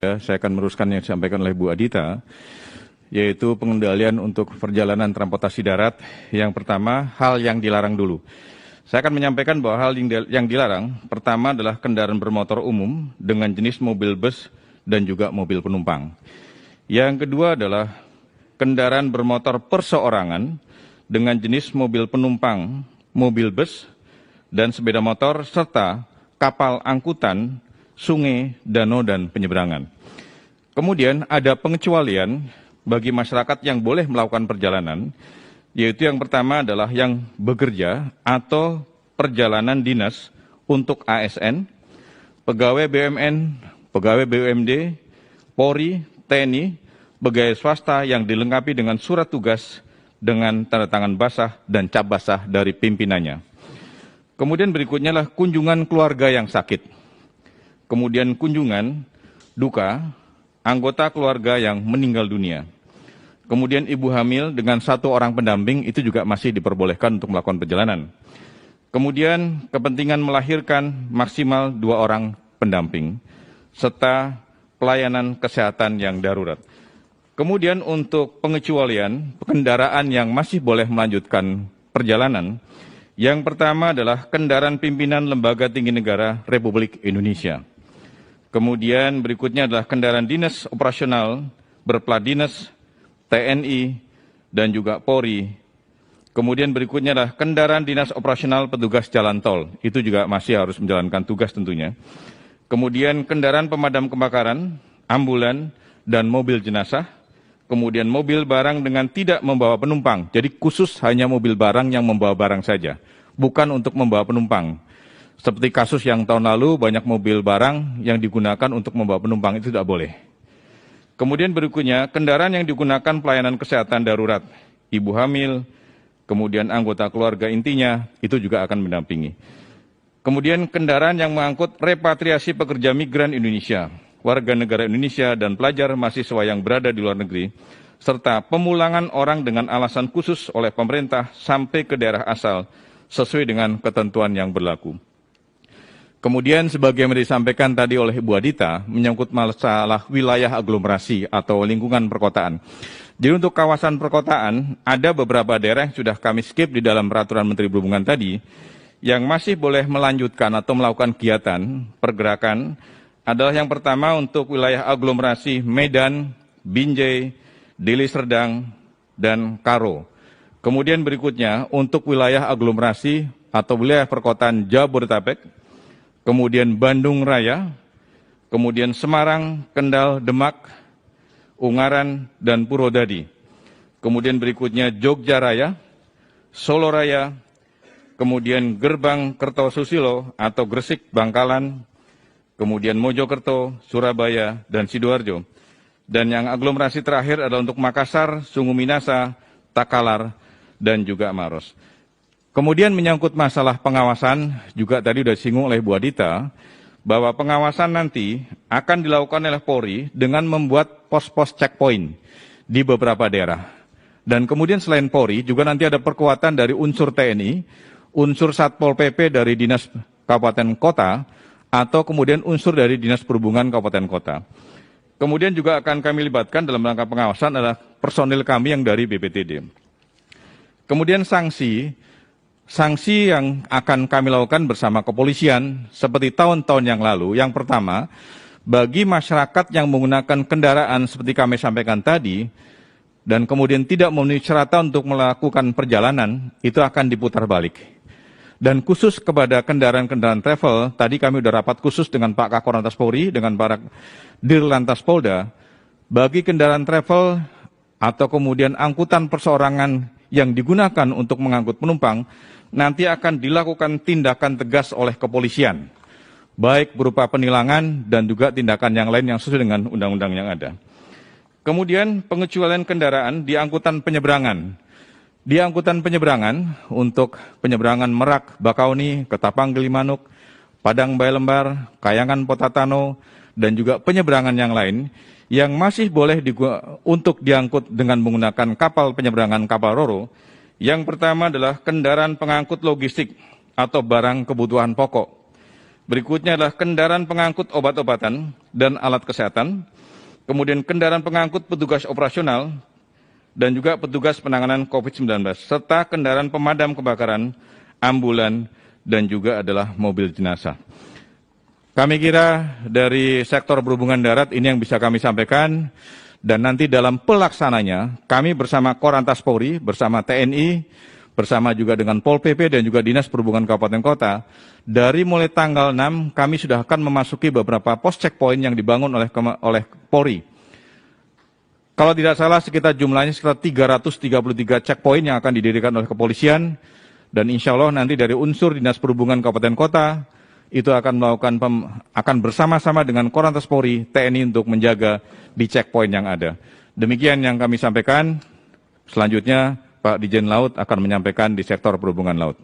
Saya akan meneruskan yang disampaikan oleh Bu Adita, yaitu pengendalian untuk perjalanan transportasi darat. Yang pertama, hal yang dilarang dulu. Saya akan menyampaikan bahwa hal yang dilarang, pertama adalah kendaraan bermotor umum dengan jenis mobil bus dan juga mobil penumpang. Yang kedua adalah kendaraan bermotor perseorangan dengan jenis mobil penumpang, mobil bus, dan sepeda motor, serta kapal angkutan, sungai, danau, dan penyeberangan. Kemudian ada pengecualian bagi masyarakat yang boleh melakukan perjalanan, yaitu yang pertama adalah yang bekerja atau perjalanan dinas untuk ASN, pegawai BUMN, pegawai BUMD, Polri, TNI, pegawai swasta yang dilengkapi dengan surat tugas dengan tanda tangan basah dan cap basah dari pimpinannya. Kemudian berikutnya adalah kunjungan keluarga yang sakit. Kemudian kunjungan duka anggota keluarga yang meninggal dunia. Kemudian ibu hamil dengan 1 orang pendamping itu juga masih diperbolehkan untuk melakukan perjalanan. Kemudian kepentingan melahirkan maksimal 2 orang pendamping, serta pelayanan kesehatan yang darurat. Kemudian untuk pengecualian kendaraan yang masih boleh melanjutkan perjalanan, yang pertama adalah kendaraan pimpinan Lembaga Tinggi Negara Republik Indonesia. Kemudian berikutnya adalah kendaraan dinas operasional berplat dinas, TNI, dan juga Polri. Kemudian berikutnya adalah kendaraan dinas operasional petugas jalan tol. Itu juga masih harus menjalankan tugas tentunya. Kemudian kendaraan pemadam kebakaran, ambulan, dan mobil jenazah. Kemudian mobil barang dengan tidak membawa penumpang. Jadi khusus hanya mobil barang yang membawa barang saja, bukan untuk membawa penumpang. Seperti kasus yang tahun lalu, banyak mobil barang yang digunakan untuk membawa penumpang, itu tidak boleh. Kemudian berikutnya, kendaraan yang digunakan pelayanan kesehatan darurat, ibu hamil, kemudian anggota keluarga intinya, itu juga akan mendampingi. Kemudian kendaraan yang mengangkut repatriasi pekerja migran Indonesia, warga negara Indonesia, dan pelajar mahasiswa yang berada di luar negeri, serta pemulangan orang dengan alasan khusus oleh pemerintah sampai ke daerah asal, sesuai dengan ketentuan yang berlaku. Kemudian sebagaimana disampaikan tadi oleh Ibu Adita, menyangkut masalah wilayah aglomerasi atau lingkungan perkotaan. Jadi untuk kawasan perkotaan, ada beberapa daerah yang sudah kami skip di dalam peraturan Menteri Perhubungan tadi, yang masih boleh melanjutkan atau melakukan kegiatan pergerakan, adalah yang pertama untuk wilayah aglomerasi Medan, Binjai, Deli Serdang, dan Karo. Kemudian berikutnya untuk wilayah aglomerasi atau wilayah perkotaan Jabodetabek, kemudian Bandung Raya, kemudian Semarang, Kendal, Demak, Ungaran, dan Purwodadi. Kemudian berikutnya Jogja Raya, Solo Raya, kemudian Gerbang Kertosusilo atau Gresik, Bangkalan, kemudian Mojokerto, Surabaya, dan Sidoarjo. Dan yang aglomerasi terakhir adalah untuk Makassar, Sungu Minasa, Takalar, dan juga Maros. Kemudian menyangkut masalah pengawasan, juga tadi sudah disinggung oleh Bu Adita, bahwa pengawasan nanti akan dilakukan oleh Polri dengan membuat pos-pos checkpoint di beberapa daerah. Dan kemudian selain Polri, juga nanti ada perkuatan dari unsur TNI, unsur Satpol PP dari Dinas Kabupaten Kota, atau kemudian unsur dari Dinas Perhubungan Kabupaten Kota. Kemudian juga akan kami libatkan dalam rangka pengawasan adalah personil kami yang dari BPTD. Kemudian sanksi yang akan kami lakukan bersama kepolisian seperti tahun-tahun yang lalu. Yang pertama, bagi masyarakat yang menggunakan kendaraan seperti kami sampaikan tadi, dan kemudian tidak memenuhi syarat untuk melakukan perjalanan, itu akan diputar balik. Dan khusus kepada kendaraan-kendaraan travel, tadi kami sudah rapat khusus dengan Pak Kakor Lantas Polri, dengan para Dirlantas Polda, bagi kendaraan travel atau kemudian angkutan perseorangan yang digunakan untuk mengangkut penumpang, nanti akan dilakukan tindakan tegas oleh kepolisian, baik berupa penilangan dan juga tindakan yang lain yang sesuai dengan undang-undang yang ada. Kemudian pengecualian kendaraan di angkutan penyeberangan. Di angkutan penyeberangan untuk penyeberangan Merak, Bakauni, Ketapang, Gilimanuk, Padang Bayalembar, Kayangan, Potatano, dan juga penyeberangan yang lain yang masih boleh untuk diangkut dengan menggunakan kapal penyeberangan kapal Roro. Yang pertama adalah kendaraan pengangkut logistik atau barang kebutuhan pokok. Berikutnya adalah kendaraan pengangkut obat-obatan dan alat kesehatan, kemudian kendaraan pengangkut petugas operasional, dan juga petugas penanganan COVID-19, serta kendaraan pemadam kebakaran, ambulan, dan juga adalah mobil jenazah. Kami kira dari sektor perhubungan darat ini yang bisa kami sampaikan, dan nanti dalam pelaksananya kami bersama Korlantas Polri, bersama TNI, bersama juga dengan Pol PP dan juga Dinas Perhubungan Kabupaten Kota, dari mulai tanggal 6 kami sudah akan memasuki beberapa pos checkpoint yang dibangun oleh Polri. Kalau tidak salah jumlahnya sekitar 333 checkpoint yang akan didirikan oleh kepolisian, dan insya Allah nanti dari unsur Dinas Perhubungan Kabupaten Kota itu akan bersama-sama dengan Korlantas Polri, TNI untuk menjaga di checkpoint yang ada. Demikian yang kami sampaikan. Selanjutnya Pak Dirjen Laut akan menyampaikan di sektor perhubungan laut.